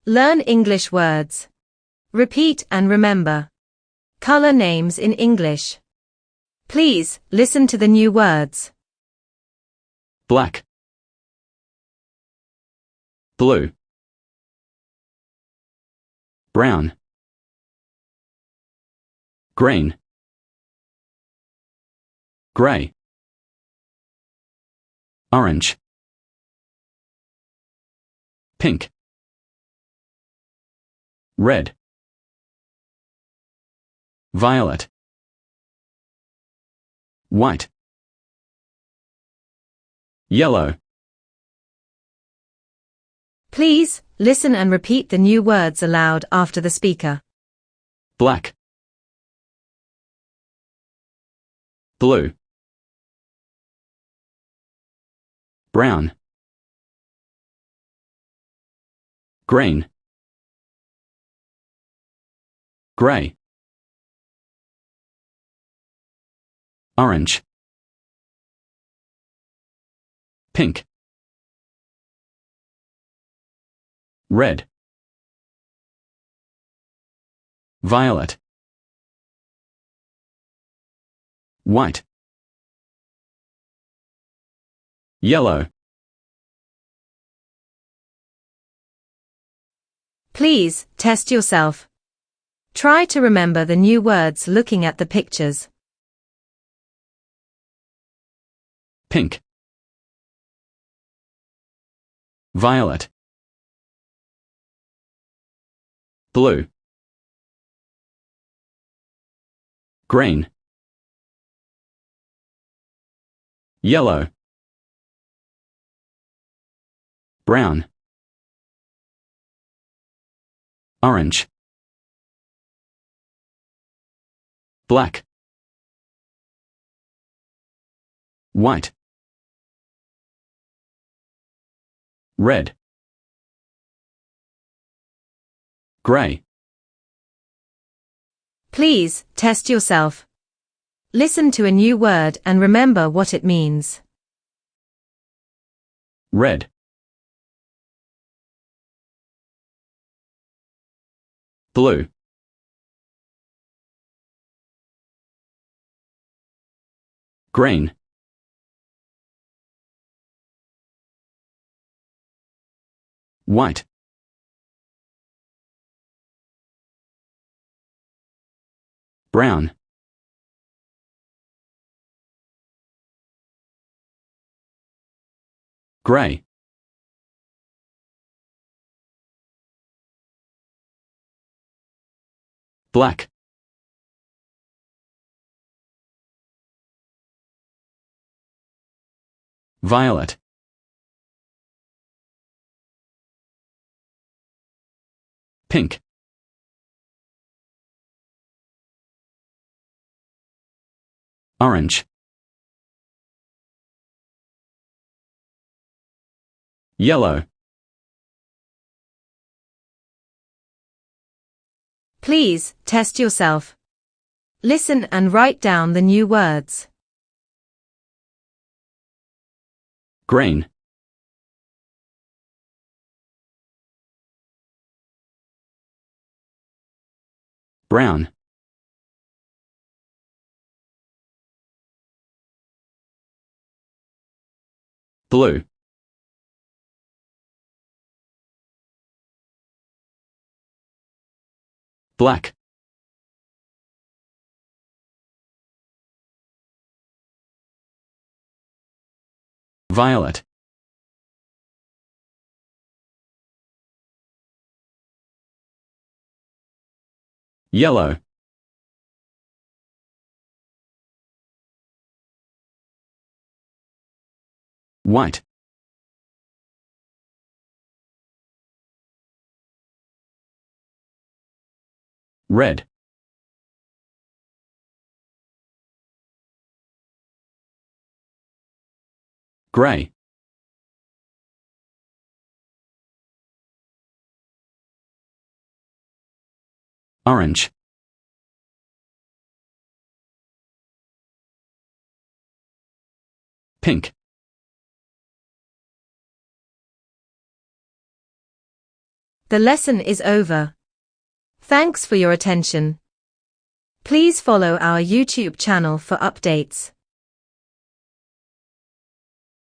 Learn English words. Repeat and remember. Color names in English. Please, listen to the new words. Black, blue, brown, green, gray, orange, pink, red, violet, white, yellow. Please, listen and repeat the new words aloud after the speaker. Black, blue, brown, green, gray, orange, pink, red, violet, white, yellow. Please, test yourself. Try to remember the new words looking at the pictures. Pink, violet, blue, green, yellow, brown, orange, black, white, red, gray. Please, test yourself. Listen to a new word and remember what it means. Red, blue, green, white, brown, gray, black, violet, pink, orange, yellow. Please, test yourself. Listen and write down the new words. Green, brown, blue, black, violet, yellow, white, red, gray. Orange, pink, The lesson is over. Thanks for your attention. Please follow our YouTube channel for updates.